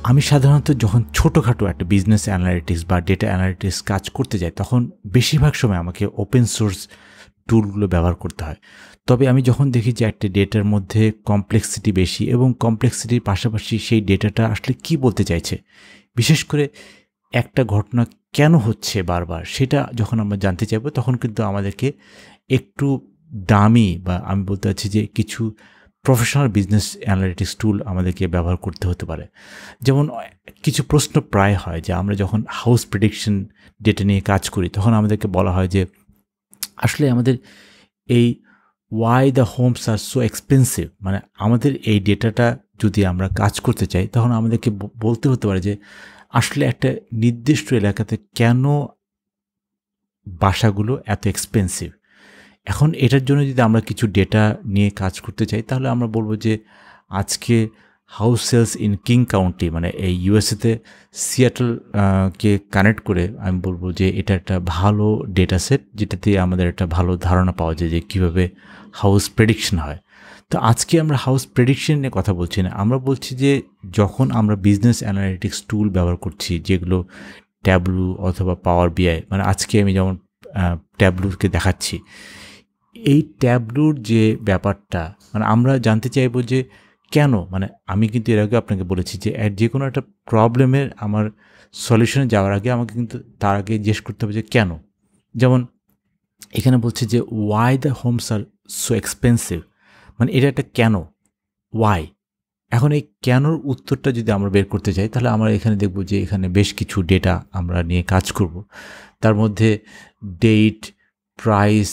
আমি সাধারণত যখন ছোটোখাটো একটা বিজনেস অ্যানালিটিক্স বা ডেটা অ্যানালিটিক্স কাজ করতে যাই, তখন বেশিরভাগ সময় আমাকে ওপেন সোর্স টুলগুলো ব্যবহার করতে হয়। তবে আমি যখন দেখি যে একটা ডেটার মধ্যে কমপ্লেক্সিটি বেশি এবং কমপ্লেক্সিটির পাশাপাশি সেই ডেটাটা আসলে কী বলতে চাইছে, বিশেষ করে একটা ঘটনা কেন হচ্ছে বারবার, সেটা যখন আমরা জানতে চাইবো, তখন কিন্তু আমাদেরকে একটু দামি বা আমি বলতে চাচ্ছি যে কিছু প্রফেশনাল বিজনেস অ্যানালিটিক্স টুল আমাদেরকে ব্যবহার করতে হতে পারে। যেমন কিছু প্রশ্ন প্রায় হয় যে আমরা যখন হাউস প্রেডিকশন ডেটা নিয়ে কাজ করি, তখন আমাদেরকে বলা হয় যে আসলে আমাদের এই why the homes are so expensive, মানে আমাদের এই ডেটাটা যদি আমরা কাজ করতে চাই, তখন আমাদেরকে বলতে হতে পারে যে আসলে একটা নির্দিষ্ট এলাকাতে কেন বাসাগুলো এত এক্সপেন্সিভ। এখন এটার জন্য যদি আমরা কিছু ডেটা নিয়ে কাজ করতে চাই, তাহলে আমরা বলবো যে আজকে house sales in King County, মানে এই ইউএসএতে সিয়াটল কে কানেক্ট করে আমি বলবো যে এটা একটা ভালো ডেটা সেট, যেটাতে আমাদের একটা ভালো ধারণা পাওয়া যায় যে কীভাবে হাউস প্রেডিকশন হয়। তো আজকে আমরা হাউস প্রেডিকশন নিয়ে কথা বলছি না, আমরা বলছি যে যখন আমরা বিজনেস অ্যানালিটিক্স টুল ব্যবহার করছি, যেগুলো ট্যাবলু অথবা পাওয়ার বিআই, মানে আজকে আমি যেমন ট্যাবলুকে দেখাচ্ছি, এই ট্যাবলুর যে ব্যাপারটা, মানে আমরা জানতে চাইবো যে কেন, মানে আমি কিন্তু এর আগে আপনাকে বলেছি যে যে কোনো একটা প্রবলেমের আমার সলিউশনে যাওয়ার আগে আমাকে কিন্তু তার আগে জিজ্ঞেস করতে হবে যে কেন। যেমন এখানে বলছে যে why the homes are so expensive, মানে এটা একটা কেন, ওয়াই। এখন এই কেনর উত্তরটা যদি আমরা বের করতে চাই, তাহলে আমরা এখানে দেখব যে এখানে বেশ কিছু ডেটা আমরা নিয়ে কাজ করব। তার মধ্যে ডেট, প্রাইস,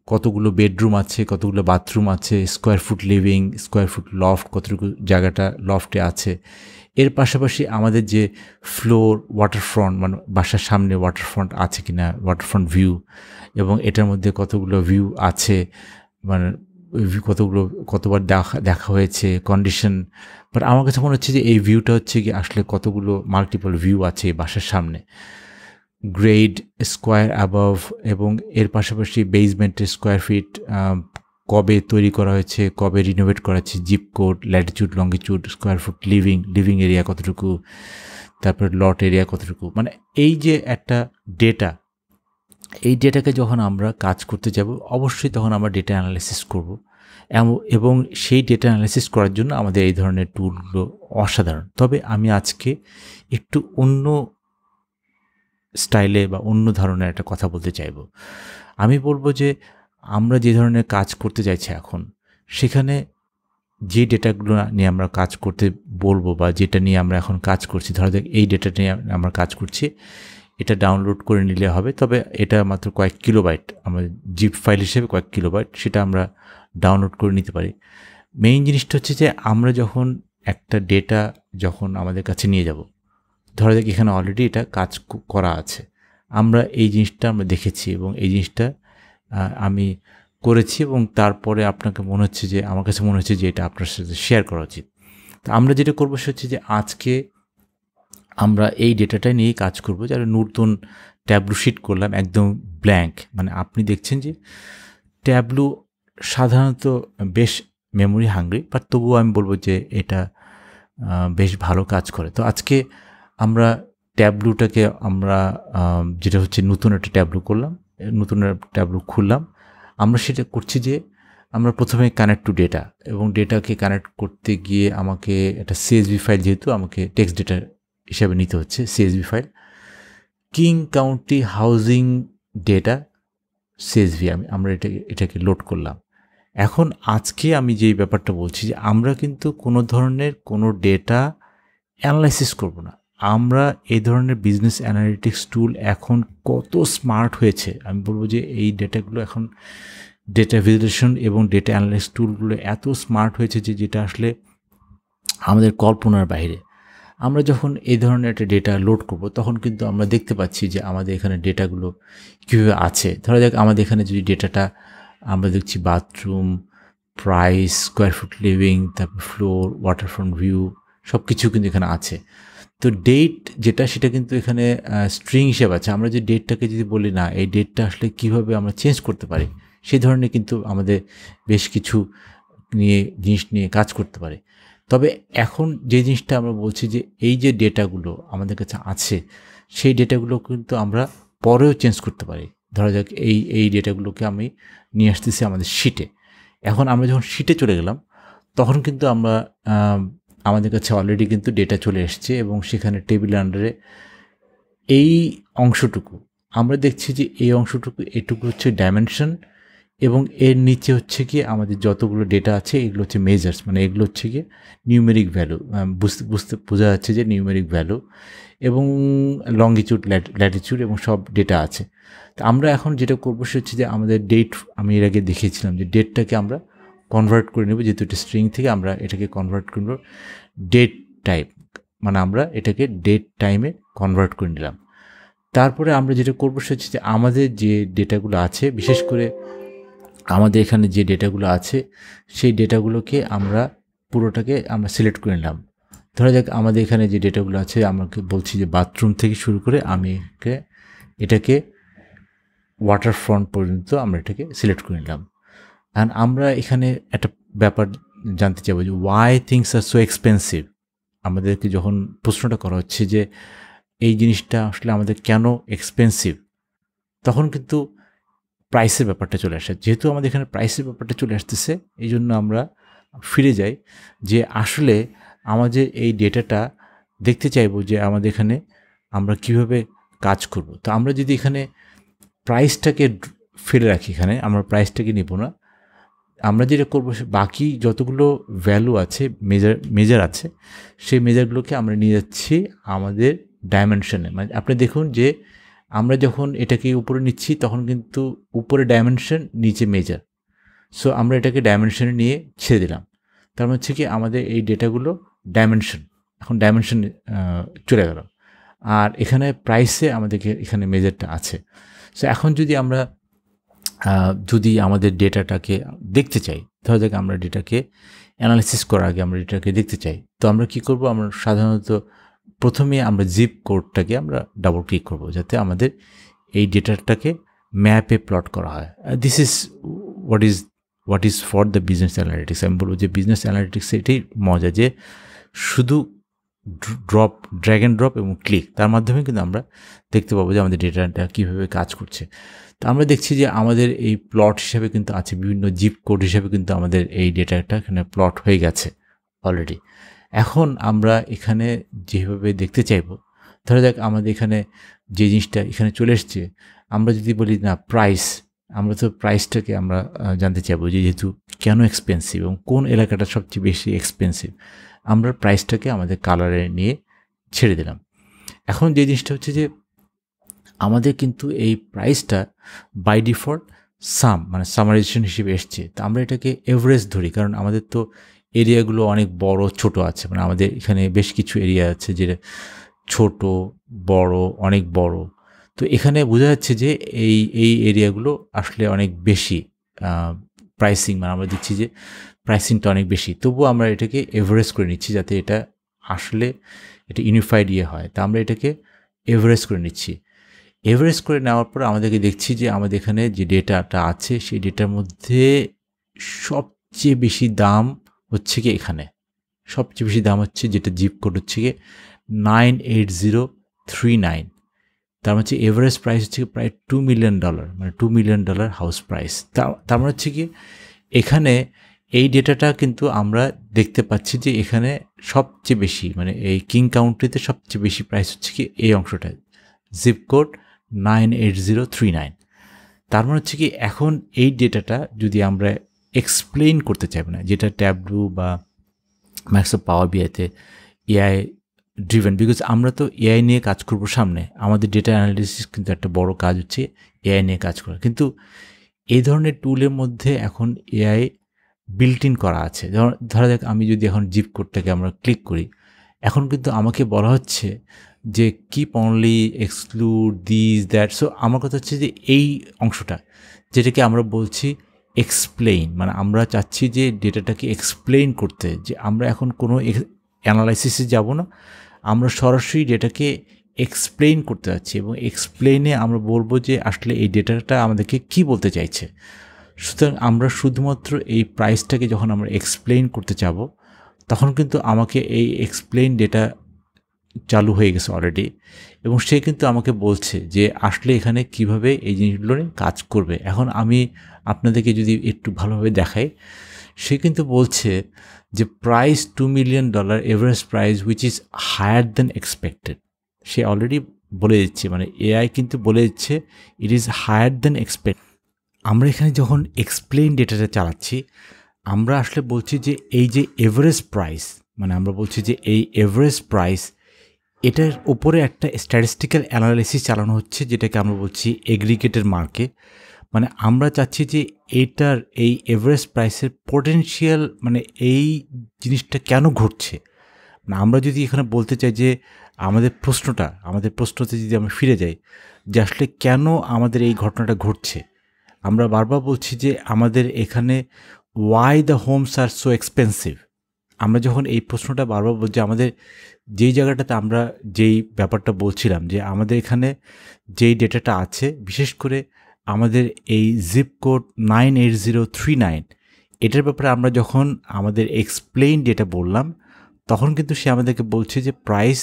কতগুলো বেডরুম আছে, কতগুলো বাথরুম আছে, square foot living, square foot loft, কতটুকু জায়গাটা লফটে আছে, এর পাশাপাশি আমাদের যে ফ্লোর, ওয়াটারফ্রন্ট, মানে বাসার সামনে ওয়াটারফ্রন্ট আছে কি না, ওয়াটারফ্রন্ট ভিউ, এবং এটার মধ্যে কতগুলো ভিউ আছে, মানে কতগুলো কতবার দেখা হয়েছে, কন্ডিশন। বাট আমার কাছে মনে হচ্ছে যে এই ভিউটা হচ্ছে কি আসলে কতগুলো মাল্টিপল ভিউ আছে বাসার সামনে, গ্রেড, স্কোয়ার অ্যাবভ, এবং এর পাশাপাশি বেসমেন্টের স্কোয়ার ফিট, কবে তৈরি করা হয়েছে, কবে রিনোভেট করা হয়েছে, zip code, latitude, longitude, square foot living area কতটুকু, তারপর লট এরিয়া কতটুকু। মানে এই যে একটা ডেটা, এই ডেটাকে যখন আমরা কাজ করতে যাব, অবশ্যই তখন আমরা ডেটা অ্যানালাইসিস করব, এবং সেই ডেটা অ্যানালাইসিস করার জন্য আমাদের এই ধরনের টুলগুলো অসাধারণ। তবে আমি আজকে একটু অন্য স্টাইলে বা অন্য ধরনের একটা কথা বলতে চাইব। আমি বলবো যে আমরা যে ধরনের কাজ করতে চাইছি এখন, সেখানে যে ডেটাগুলো নিয়ে আমরা কাজ করতে বলবো বা যেটা নিয়ে আমরা এখন কাজ করছি, ধরা যাক এই ডেটা নিয়ে আমরা কাজ করছি, এটা ডাউনলোড করে নিলে হবে। তবে এটা মাত্র কয়েক কিলোবাইট, আমরা জিপ ফাইল হিসেবে কয়েক কিলোবাইট, সেটা আমরা ডাউনলোড করে নিতে পারি। মেইন জিনিসটা হচ্ছে যে আমরা যখন একটা ডেটা যখন আমাদের কাছে নিয়ে যাব, ধরা যাক এখানে অলরেডি এটা কাজ করা আছে, আমরা এই জিনিসটা আমরা দেখেছি এবং এই জিনিসটা আমি করেছি, এবং তারপরে আপনাকে মনে হচ্ছে যে, আমার কাছে মনে হচ্ছে যে এটা আপনার সাথে শেয়ার করা উচিত। তো আমরা যেটা করবো সে হচ্ছে যে আজকে আমরা এই ডেটাটা নিয়েই কাজ করব। যারা নতুন ট্যাবলু শিট করলাম, একদম ব্ল্যাঙ্ক, মানে আপনি দেখছেন যে ট্যাবলু সাধারণত বেশ মেমোরি হাঙ্গ্রি, বাট তবুও আমি বলবো যে এটা বেশ ভালো কাজ করে। তো আজকে আমরা ট্যাবলুটাকে আমরা যেটা হচ্ছে নতুন একটা ট্যাবলু করলাম, নতুন ট্যাবলু খুললাম, আমরা সেটা করছি যে আমরা প্রথমে কানেক্ট টু ডেটা, এবং ডেটাকে কানেক্ট করতে গিয়ে আমাকে একটা সিএসভি ফাইল, যেহেতু আমাকে টেক্সট ডেটা হিসাবে নিতে হচ্ছে, CSV file, king county housing data CSV, আমরা এটাকে লোড করলাম। এখন আজকে আমি যেই ব্যাপারটা বলছি যে আমরা কিন্তু কোনো ধরনের কোনো ডেটা অ্যানালাইসিস করব না। আমরা এই ধরনের বিজনেস অ্যানালিটিক্স টুল এখন কত স্মার্ট হয়েছে, আমি বলবো যে এই ডেটাগুলো এখন ডেটা ভিজুয়ালাইজেশন এবং ডেটা অ্যানালিসিস টুলগুলো এত স্মার্ট হয়েছে যে যেটা আসলে আমাদের কল্পনার বাইরে। আমরা যখন এই ধরনের একটা ডেটা লোড করব, তখন কিন্তু আমরা দেখতে পাচ্ছি যে আমাদের এখানে ডেটাগুলো কীভাবে আছে। ধরা যাক আমাদের এখানে যদি ডেটাটা আমরা দেখছি bathroom, price, square foot living, তারপর ফ্লোর, ওয়াটারফ্রন্ট ভিউ, সব কিছু কিন্তু এখানে আছে। তো ডেট যেটা, সেটা কিন্তু এখানে স্ট্রিং হিসেবে আছে। আমরা যে ডেটটাকে যদি বলি না, এই ডেটটা আসলে কীভাবে আমরা চেঞ্জ করতে পারি, সেই ধরনের কিন্তু আমাদের বেশ কিছু জিনিস নিয়ে কাজ করতে পারি। তবে এখন যে জিনিসটা আমরা বলছি যে এই যে ডেটাগুলো আমাদের কাছে আছে, সেই ডেটাগুলো কিন্তু আমরা পরেও চেঞ্জ করতে পারি। ধরা যাক এই ডেটাগুলোকে আমি নিয়ে আসতেছি আমাদের শিটে। এখন আমরা যখন শিটে চলে গেলাম, তখন কিন্তু আমরা আমাদের কাছে অলরেডি কিন্তু ডেটা চলে এসছে এবং সেখানে টেবিলের আন্ডারে এই অংশটুকু আমরা দেখছি যে এই অংশটুকু, এটুকু হচ্ছে ডাইমেনশন এবং এর নিচে হচ্ছে কি আমাদের যতগুলো ডেটা আছে এগুলো হচ্ছে মেজার্স, মানে এগুলো হচ্ছে কি নিউমেরিক ভ্যালু, বোঝা যাচ্ছে যে নিউমেরিক ভ্যালু এবং লঙ্গিটিউড, ল্যাটিটিউড এবং সব ডেটা আছে। তো আমরা এখন যেটা করবো সে হচ্ছে যে আমাদের ডেট, আমি এর আগে দেখিয়েছিলাম যে ডেটটাকে আমরা কনভার্ট করে নেব, যেহেতু এটা স্ট্রিং থেকে আমরা এটাকে কনভার্ট করব ডেট টাইপ, মানে আমরা এটাকে ডেট টাইমে কনভার্ট করে নিলাম। তারপরে আমরা যেটা করবো সে হচ্ছে যে আমাদের যে ডেটাগুলো আছে, বিশেষ করে আমাদের এখানে যে ডেটাগুলো আছে সেই ডেটাগুলোকে আমরা পুরোটাকে আমরা সিলেক্ট করে নিলাম। ধরা যাক আমাদের এখানে যে ডেটাগুলো আছে, আমাকে বলছি যে বাথরুম থেকে শুরু করে আমি এটাকে ওয়াটার ফ্রন্ট পর্যন্ত আমরা এটাকে সিলেক্ট করে নিলাম। অ্যান্ড আমরা এখানে একটা ব্যাপার জানতে চাইবো যে Y things are so expensive. আমাদেরকে যখন প্রশ্নটা করা হচ্ছে যে এই জিনিসটা আসলে আমাদের কেন এক্সপেন্সিভ, তখন কিন্তু প্রাইসের ব্যাপারটা চলে আসে। যেহেতু আমাদের এখানে প্রাইসের ব্যাপারটা চলে আসতেছে, এই জন্য আমরা ফিরে যাই যে আসলে আমাদের এই ডেটাটা দেখতে চাইবো যে আমাদের এখানে আমরা কিভাবে কাজ করব। তো আমরা যদি এখানে প্রাইসটাকে ফেলে রাখি, এখানে আমরা প্রাইসটাকে নেব না, আমরা যেটা করবো বাকি যতগুলো ভ্যালু আছে, মেজার আছে, সেই মেজারগুলোকে আমরা নিয়ে যাচ্ছি আমাদের ডাইমেনশনে। মানে আপনি দেখুন যে আমরা যখন এটাকে উপরে নিচ্ছি তখন কিন্তু উপরে ডাইমেনশন, নিচে মেজার। সো আমরা এটাকে ডাইমেনশনে নিয়ে ছেড়ে দিলাম। তার মানে হচ্ছে কি আমাদের এই ডেটাগুলো ডাইমেনশন, এখন ডাইমেনশন চলে গেল। আর এখানে প্রাইসে আমাদেরকে এখানে মেজারটা আছে। সো এখন যদি আমরা আমাদের ডেটাটাকে দেখতে চাই, ধরা যাক আমরা ডেটাকে অ্যানালাইসিস করার আগে আমরা ডেটাকে দেখতে চাই, তো আমরা কি করব, আমরা সাধারণত প্রথমে আমরা জিপ কোডটাকে আমরা ডাবল ক্লিক করব যাতে আমাদের এই ডেটাটাকে ম্যাপে প্লট করা হয়। This is what is for the business analytics. আমি বলবো যে বিজনেস অ্যানালিটিক্স এটাই মজা, যে শুধু ড্র্যাগ অ্যান্ড ড্রপ এবং ক্লিক, তার মাধ্যমে কিন্তু আমরা দেখতে পাবো যে আমাদের ডেটাটা কীভাবে কাজ করছে। তো আমরা দেখছি যে আমাদের এই প্লট হিসাবে কিন্তু আছে, বিভিন্ন জিপ কোড হিসাবে কিন্তু আমাদের এই ডেটাটা এখানে প্লট হয়ে গেছে অলরেডি। এখন আমরা এখানে যেভাবে দেখতে চাইবো, ধরা যাক আমাদের এখানে যে জিনিসটা এখানে চলে এসছে, আমরা যদি বলি না প্রাইস, আমরা তো প্রাইসটাকে আমরা জানতে চাইবো যে যেহেতু কেন এক্সপেন্সিভ এবং কোন এলাকাটা সবচেয়ে বেশি এক্সপেন্সিভ, আমরা প্রাইসটাকে আমাদের কালারে নিয়ে ছেড়ে দিলাম। এখন যে জিনিসটা হচ্ছে যে আমাদের কিন্তু এই প্রাইসটা বাই ডিফল্ট মানে সামারাইজেশন হিসেবে এসছে। তো আমরা এটাকে এভারেজ ধরি, কারণ আমাদের তো এরিয়াগুলো অনেক বড় ছোট আছে, মানে আমাদের এখানে বেশ কিছু এরিয়া আছে যেটা ছোট, বড়, অনেক বড়। তো এখানে বোঝা যাচ্ছে যে এই এরিয়াগুলো আসলে অনেক বেশি প্রাইসিং, মানে আমরা দিচ্ছি যে প্রাইসিংটা অনেক বেশি, তবুও আমরা এটাকে এভারেজ করে নিচ্ছি যাতে এটা আসলে এটা ইউনিফাইড হয়। তা আমরা এটাকে এভারেজ করে নিচ্ছি। এভারেজ করে নেওয়ার পর আমাদেরকে দেখছি যে আমাদের এখানে যে ডেটাটা আছে সেই ডেটার মধ্যে সবচেয়ে বেশি দাম হচ্ছে কি, এখানে সবচেয়ে বেশি দাম হচ্ছে যেটা জিপ কোড হচ্ছে কি 98039। তার মানে হচ্ছে এভারেজ প্রাইস হচ্ছে প্রায় $2 মিলিয়ন, মানে $2 মিলিয়ন হাউস প্রাইস। তার মানে হচ্ছে কি এখানে এই ডেটাটা কিন্তু আমরা দেখতে পাচ্ছি যে এখানে সবচেয়ে বেশি, মানে এই কিং কাউন্ট্রিতে সবচেয়ে বেশি প্রাইস হচ্ছে কি এই অংশটা, জিপ কোড 98039। তার মানে হচ্ছে কি এখন এই ডেটাটা যদি আমরা এক্সপ্লেইন করতে চাইব না, যেটা ট্যাবলু বা মাইক্রোসফট পাওয়ার বিআইতে এআই ড্রিভেন, বিকজ আমরা তো এআই নিয়ে কাজ করবো সামনে, আমাদের ডেটা অ্যানালিসিস কিন্তু একটা বড় কাজ হচ্ছে এআই নিয়ে কাজ করা। কিন্তু এই ধরনের টুলের মধ্যে এখন এআই বিল্ট ইন করা আছে। ধরা যাক আমি যদি এখন জিপ কোডটাকে আমরা ক্লিক করি, এখন কিন্তু আমাকে বলা হচ্ছে যে keep only, exclude this that. So আমার কথা হচ্ছে যে এই অংশটা যেটাকে আমরা বলছি এক্সপ্লেইন, মানে আমরা চাচ্ছি যে ডেটাটাকে এক্সপ্লেইন করতে, যে আমরা এখন কোনো অ্যানালাইসিসে যাব না, আমরা সরাসরি ডেটাকে এক্সপ্লেইন করতে যাচ্ছি এবং এক্সপ্লেইনে আমরা বলবো যে আসলে এই ডেটাটা আমাদেরকে কি বলতে চাইছে। সুতরাং আমরা শুধুমাত্র এই প্রাইসটাকে যখন আমরা এক্সপ্লেইন করতে চাবো, তখন কিন্তু আমাকে এই এক্সপ্লেইন ডেটা চালু হয়ে গেছে অলরেডি, এবং সে কিন্তু আমাকে বলছে যে আসলে এখানে কিভাবে এই জিনিসগুলো নিয়ে কাজ করবে। এখন আমি আপনাদেরকে যদি একটু ভালোভাবে দেখাই, সে কিন্তু বলছে যে price $2 million average price which is higher than expected. সে অলরেডি বলে দিচ্ছে, মানে এআই কিন্তু বলে দিচ্ছে it is higher than expect. আমরা এখানে যখন এক্সপ্লেইন ডেটাটা চালাচ্ছি, আমরা আসলে বলছি যে এই যে এভারেজ প্রাইস, মানে আমরা বলছি যে এই এভারেজ প্রাইস, এটার উপরে একটা স্ট্যাটিস্টিক্যাল অ্যানালাইসিস চালানো হচ্ছে, যেটাকে আমরা বলছি এগ্রিগেটেড মার্কে। মানে আমরা চাচ্ছি যে এইটার এই এভারেজ প্রাইসের পোটেনশিয়াল, মানে এই জিনিসটা কেন ঘটছে। না, আমরা যদি এখানে বলতে চাই যে আমাদের প্রশ্নতে যদি আমরা ফিরে যাই যে আসলে কেন আমাদের এই ঘটনাটা ঘটছে, আমরা বারবার বলছি যে আমাদের এখানে why the homes are so expensive. আমরা যখন এই প্রশ্নটা বারবার বলছি, আমাদের যেই জায়গাটাতে আমরা যেই ব্যাপারটা বলছিলাম যে আমাদের এখানে যেই ডেটাটা আছে, বিশেষ করে আমাদের এই জিপ কোড 98039, এটার ব্যাপারে আমরা যখন আমাদের এক্সপ্লেইন ডেটা বললাম, তখন কিন্তু সে আমাদেরকে বলছে যে price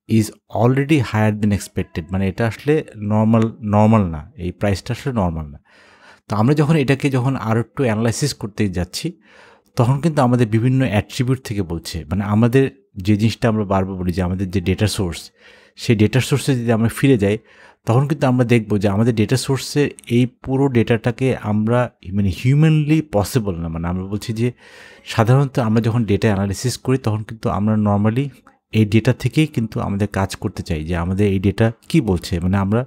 is already higher than expected. মানে এটা আসলে নর্মাল না, এই প্রাইসটা আসলে নর্মাল না। তো আমরা যখন এটাকে আরও একটু অ্যানালাইসিস করতে যাচ্ছি, তখন কিন্তু আমাদের বিভিন্ন অ্যাট্রিবিউট থেকে বলছে, মানে আমাদের যে জিনিসটা আমরা বারবার বলি যে আমাদের যে ডেটা সোর্স, সেই ডেটা সোর্সে যদি আমরা ফিরে যাই, তখন কিন্তু আমরা দেখব যে আমাদের ডেটা সোর্সের এই পুরো ডেটাটাকে আমরা মানে হিউম্যানলি পসিবল না। মানে আমরা বলছি যে সাধারণত আমরা যখন ডেটা অ্যানালিসিস করি, তখন কিন্তু আমরা নর্মালি এই ডেটা থেকেই কিন্তু আমাদের কাজ করতে চাই যে আমাদের এই ডেটা কি বলছে, মানে আমরা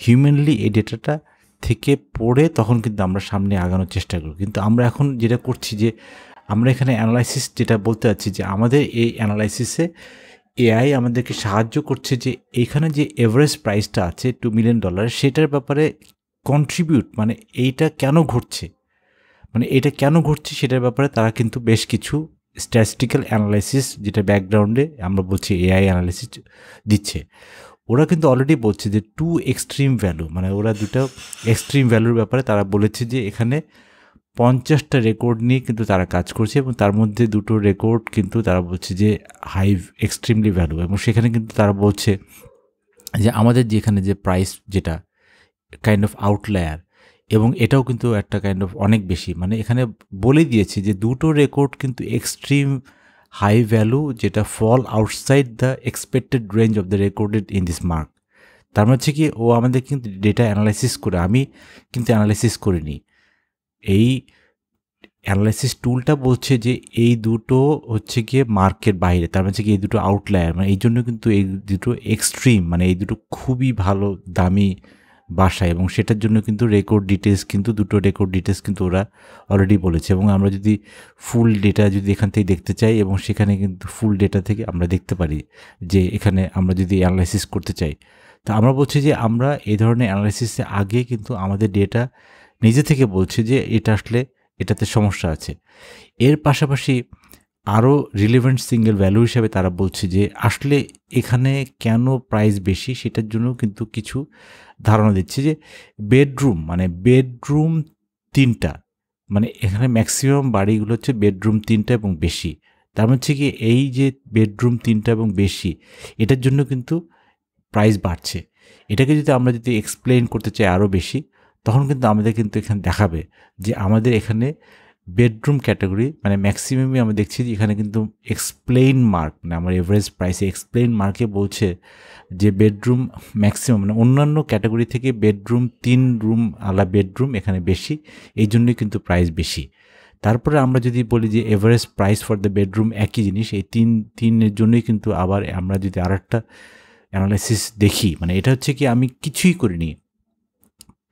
হিউম্যানলি এই ডেটাটা থেকে পড়ে তখন কিন্তু আমরা সামনে আগানোর চেষ্টা করি। কিন্তু আমরা এখন যেটা করছি যে আমরা এখানে অ্যানালাইসিস যেটা বলতে চাচ্ছি যে আমাদের এই অ্যানালাইসিসে এআই আমাদেরকে সাহায্য করছে যে এখানে যে এভারেজ প্রাইসটা আছে $2 million, সেটার ব্যাপারে কন্ট্রিবিউট, মানে এইটা কেন ঘটছে, মানে এটা কেন ঘটছে সেটার ব্যাপারে তারা কিন্তু বেশ কিছু স্ট্যাটিস্টিক্যাল অ্যানালাইসিস, যেটা ব্যাকগ্রাউন্ডে আমরা বলছি এআই অ্যানালাইসিস দিচ্ছে। ওরা কিন্তু অলরেডি বলছে যে 2 এক্সট্রিম ভ্যালু, মানে ওরা দুটো এক্সট্রিম ভ্যালুর ব্যাপারে তারা বলেছে যে এখানে 50টা রেকর্ড নিয়ে কিন্তু তারা কাজ করছে, এবং তার মধ্যে 2টো রেকর্ড কিন্তু তারা বলছে যে হাই এক্সট্রিমলি ভ্যালু। এবং সেখানে কিন্তু তারা বলছে যে আমাদের যেখানে যে প্রাইস, যেটা কাইন্ড অফ আউটলায়ার, এবং এটাও কিন্তু একটা কাইন্ড অফ অনেক বেশি। মানে এখানে বলে দিয়েছে যে 2টো রেকর্ড কিন্তু এক্সট্রিম হাই ভ্যালু, যেটা fall outside the expected range of the recorded in this mark. তার মানে হচ্ছে কি, ও আমাদের কিন্তু ডেটা অ্যানালাইসিস করে, আমি কিন্তু অ্যানালাইসিস করিনি, এই অ্যানালাইসিস টুলটা বলছে যে এই দুটো হচ্ছে গিয়ে মার্কের বাইরে, তার মানে কি এই দুটো আউটলায়ার, মানে এই জন্য কিন্তু এই দুটো এক্সট্রিম, মানে এই দুটো খুবই ভালো দামি বাসা, এবং সেটার জন্য কিন্তু রেকর্ড ডিটেলস, কিন্তু দুটো রেকর্ড ডিটেলস কিন্তু ওরা অলরেডি বলেছে। এবং আমরা যদি ফুল ডেটা যদি এখান থেকে দেখতে চাই, এবং সেখানে কিন্তু ফুল ডেটা থেকে আমরা দেখতে পারি যে এখানে আমরা যদি অ্যানালাইসিস করতে চাই, তো আমরা বলছি যে আমরা এই ধরনের অ্যানালাইসিসে আগে কিন্তু আমাদের ডেটা নিজে থেকে বলছে যে এটা আসলে এটাতে সমস্যা আছে। এর পাশাপাশি আরও রিলেভেন্ট সিঙ্গেল ভ্যালু হিসাবে তারা বলছে যে আসলে এখানে কেন প্রাইস বেশি, সেটার জন্য কিন্তু কিছু ধারণা দিচ্ছে যে বেডরুম, মানে বেডরুম 3টা, মানে এখানে ম্যাক্সিমাম বাড়িগুলো হচ্ছে বেডরুম 3টা এবং বেশি। তার হচ্ছে কি এই যে বেডরুম 3টা এবং বেশি, এটার জন্য কিন্তু প্রাইস বাড়ছে। এটাকে যদি আমরা এক্সপ্লেইন করতে চাই আরও বেশি, তখন কিন্তু আমাদের কিন্তু এখানে দেখাবে যে আমাদের এখানে বেডরুম ক্যাটাগরি, মানে ম্যাক্সিমামই আমরা দেখছি যে এখানে কিন্তু এক্সপ্লেইন মার্ক, মানে আমার এভারেজ প্রাইসে এক্সপ্লেইন মার্কে বলছে যে বেডরুম ম্যাক্সিমাম, মানে অন্যান্য ক্যাটাগরি থেকে বেডরুম 3 রুম আলা বেডরুম এখানে বেশি, এই জন্যই কিন্তু প্রাইস বেশি। তারপরে আমরা যদি বলি যে average price for the bedroom একই জিনিস, এই তিনের জন্যই কিন্তু আবার আমরা যদি আরেকটা অ্যানালাইসিস দেখি, মানে এটা হচ্ছে কি আমি কিছুই করিনি,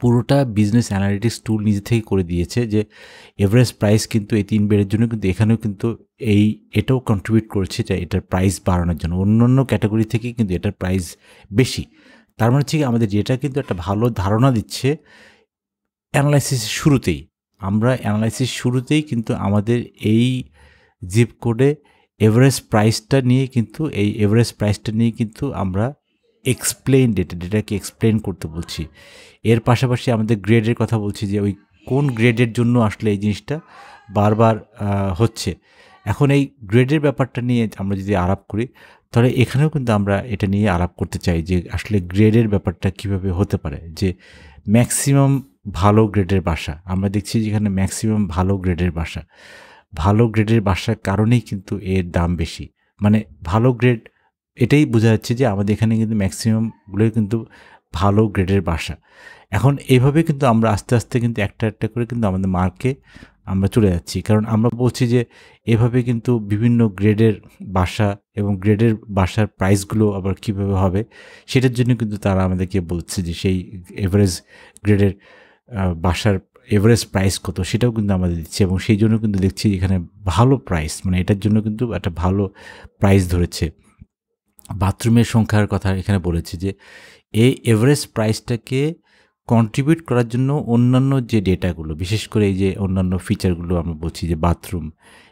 পুরোটা বিজনেস অ্যানালিটিক্স টুল নিজে থেকে করে দিয়েছে যে এভারেজ প্রাইস কিন্তু এই 3 বেডের জন্য কিন্তু এখানেও কিন্তু এটাও কন্ট্রিবিউট করেছে যে এটার প্রাইস বাড়ানোর জন্য, অন্যান্য ক্যাটাগরি থেকে কিন্তু এটার প্রাইস বেশি। তার মানে হচ্ছে কি আমাদের যেটা কিন্তু একটা ভালো ধারণা দিচ্ছে অ্যানালাইসিসের শুরুতেই, আমরা অ্যানালাইসিস শুরুতেই কিন্তু আমাদের এই জিপ কোডে এভারেজ প্রাইসটা নিয়ে কিন্তু আমরা এক্সপ্লেইন ডেটাকে এক্সপ্লেইন করতে বলছি। এর পাশাপাশি আমাদের গ্রেডের কথা বলছি যে ওই কোন গ্রেডের জন্য আসলে এই জিনিসটা বারবার হচ্ছে, এখন এই গ্রেডের ব্যাপারটা নিয়ে আমরা যদি আলাপ করি, তাহলে এখানেও কিন্তু আমরা এটা নিয়ে আলাপ করতে চাই যে আসলে গ্রেডের ব্যাপারটা কিভাবে হতে পারে, যে ম্যাক্সিমাম ভালো গ্রেডের বাসা আমরা দেখছি যেখানে ম্যাক্সিমাম ভালো গ্রেডের বাসার কারণেই কিন্তু এর দাম বেশি। মানে ভালো গ্রেড, এটাই বোঝা যাচ্ছে যে আমাদের এখানে কিন্তু ম্যাক্সিমামগুলোই কিন্তু ভালো গ্রেডের বাসা। এখন এইভাবে কিন্তু আমরা আস্তে আস্তে কিন্তু একটা একটা করে কিন্তু আমাদের মার্কে আমরা চলে যাচ্ছি, কারণ আমরা বলছি যে এভাবে কিন্তু বিভিন্ন গ্রেডের বাসা এবং গ্রেডের বাসার প্রাইসগুলো আবার কীভাবে হবে সেটার জন্য কিন্তু তারা আমাদেরকে বলছে যে সেই এভারেজ গ্রেডের বাসার এভারেজ প্রাইস কত সেটাও কিন্তু আমাদের দিচ্ছে, এবং সেই জন্য কিন্তু দেখছি এখানে ভালো প্রাইস, মানে এটার জন্য কিন্তু একটা ভালো প্রাইস ধরেছে। বাথরুমের সংখ্যার কথা এখানে বলেছে যে এই এভারেজ প্রাইসটাকে কন্ট্রিবিউট করার জন্য অন্যান্য যে ডেটাগুলো, বিশেষ করে এই যে অন্যান্য ফিচারগুলো আমরা বলছি যে বাথরুম,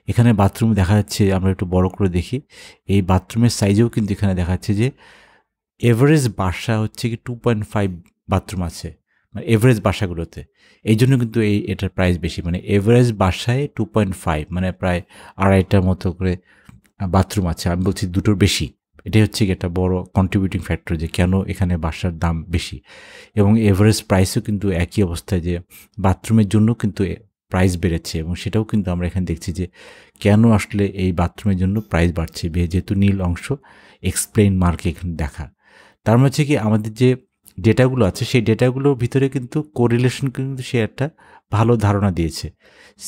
এখানে বাথরুম দেখা যাচ্ছে, আমরা একটু বড় করে দেখি, এই বাথরুমের সাইজেও কিন্তু এখানে দেখা যাচ্ছে যে এভারেজ বাসা হচ্ছে কি 2.5 বাথরুম আছে, মানে এভারেজ বাসাগুলোতে। এই জন্য কিন্তু এটার প্রাইস বেশি, মানে এভারেজ বাসায় 2.5 মানে প্রায় 2.5টার মতো করে বাথরুম আছে। আমি বলছি দুটোর বেশি। এটাই হচ্ছে একটা বড় কন্ট্রিবিউটিং ফ্যাক্টর যে কেন এখানে বাসার দাম বেশি, এবং এভারেজ প্রাইসও কিন্তু একই অবস্থায় যে বাথরুমের জন্য কিন্তু প্রাইস বেড়েছে, এবং সেটাও কিন্তু আমরা এখানে দেখছি যে কেন আসলে এই বাথরুমের জন্য প্রাইস বাড়ছে, যেহেতু নীল অংশ এক্সপ্লেইন মার্কে এখানে দেখা। তার মানে হচ্ছে কি আমাদের যে ডেটাগুলো আছে সেই ডেটাগুলোর ভিতরে কিন্তু কোরিলেশন কিন্তু সে একটা ভালো ধারণা দিয়েছে।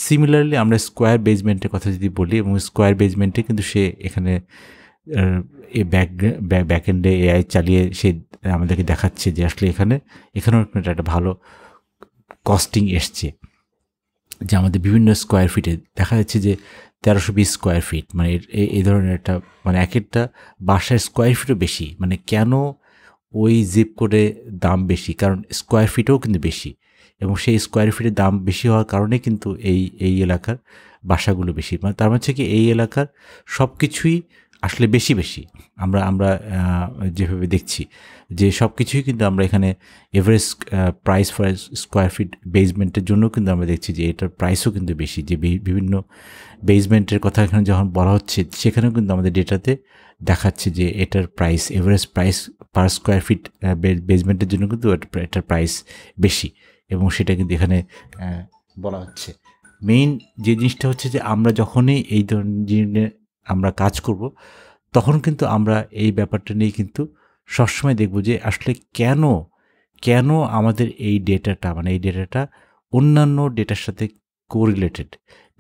সিমিলারলি আমরা স্কোয়ার বেজমেন্টের কথা যদি বলি, এবং স্কোয়ার বেজমেন্টে কিন্তু সে এখানে ব্যাকএন্ডে এআই চালিয়ে সে আমাদেরকে দেখাচ্ছে যে আসলে এখানেও একটা ভালো কস্টিং এসছে, যে আমাদের বিভিন্ন স্কোয়ার ফিটে দেখা যাচ্ছে যে 1320 স্কোয়ার ফিট, মানে এই ধরনের একটা, মানে এক একটা বাসার স্কোয়ার ফিটও বেশি। মানে কেন ওই জিপ কোডে দাম বেশি, কারণ স্কোয়ার ফিটও কিন্তু বেশি, এবং সেই স্কোয়ার ফিটের দাম বেশি হওয়ার কারণে কিন্তু এই এলাকার বাসাগুলো বেশি। মানে তার মানে কি এই এলাকার সব কিছুই আসলে বেশি আমরা যেভাবে দেখছি যে সব কিছুই কিন্তু আমরা এখানে average price for square feet বেসমেন্টের জন্য কিন্তু আমরা দেখছি যে এটার প্রাইসও কিন্তু বেশি, যে বিভিন্ন বেসমেন্টের কথা এখানে যখন বলা হচ্ছে সেখানেও কিন্তু আমাদের ডেটাতে দেখাচ্ছে যে এটার price, average price per square feet বেসমেন্টের জন্য কিন্তু এটার প্রাইস বেশি, এবং সেটা কিন্তু এখানে বলা হচ্ছে। মেইন যে জিনিসটা হচ্ছে যে আমরা যখনই এই ধরনের আমরা কাজ করব তখন কিন্তু আমরা এই ব্যাপারটা নিয়ে কিন্তু সবসময় দেখব যে আসলে কেন আমাদের এই ডেটাটা অন্যান্য ডেটার সাথে কোরিলেটেড।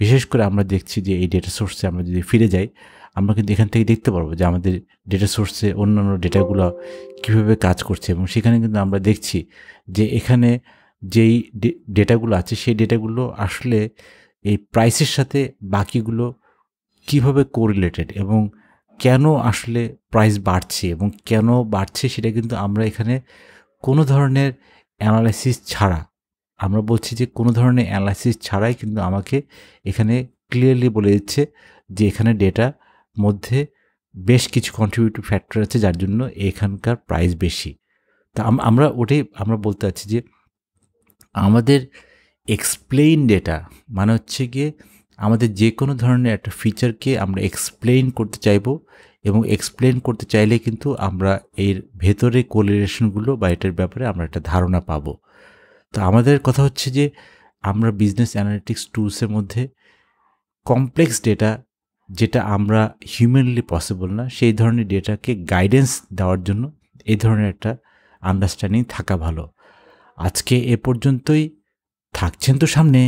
বিশেষ করে আমরা দেখছি যে এই ডেটা সোর্সে আমরা যদি ফিরে যাই, আমরা কিন্তু এখান থেকে দেখতে পারবো যে আমাদের ডেটা সোর্সে অন্যান্য ডেটাগুলো কীভাবে কাজ করছে, এবং সেখানে কিন্তু আমরা দেখছি যে এখানে যেই ডেটাগুলো আছে সেই ডেটাগুলো আসলে এই প্রাইসের সাথে বাকিগুলো কিভাবে কোরিলেটেড, এবং কেন আসলে প্রাইস বাড়ছে এবং কেন বাড়ছে সেটা কিন্তু আমরা এখানে কোনো ধরনের অ্যানালাইসিস ছাড়া, আমরা বলছি যে কোনো ধরনের অ্যানালাইসিস ছাড়াই কিন্তু আমাকে এখানে ক্লিয়ারলি বলে দিচ্ছে যে এখানে ডেটার মধ্যে বেশ কিছু কন্ট্রিবিউটিভ ফ্যাক্টর আছে যার জন্য এখানকার প্রাইস বেশি। তা আমরা বলতে চাচ্ছি যে আমাদের এক্সপ্লেইন ডেটা মানে হচ্ছে গিয়ে আমাদের যে কোনো ধরনের একটা ফিচারকে আমরা এক্সপ্লেইন করতে চাইবো, এবং এক্সপ্লেইন করতে চাইলে কিন্তু আমরা এর ভেতরে কোরিলেশনগুলো বা এটার ব্যাপারে আমরা একটা ধারণা পাবো। তো আমাদের কথা হচ্ছে যে আমরা বিজনেস অ্যানালিটিক্স টুলসের মধ্যে কমপ্লেক্স ডেটা, যেটা আমরা হিউম্যানলি পসিবল না, সেই ধরনের ডেটাকে গাইডেন্স দেওয়ার জন্য এই ধরনের একটা আন্ডারস্ট্যান্ডিং থাকা ভালো। আজকে এ পর্যন্তই, থাকছেন তো সামনে।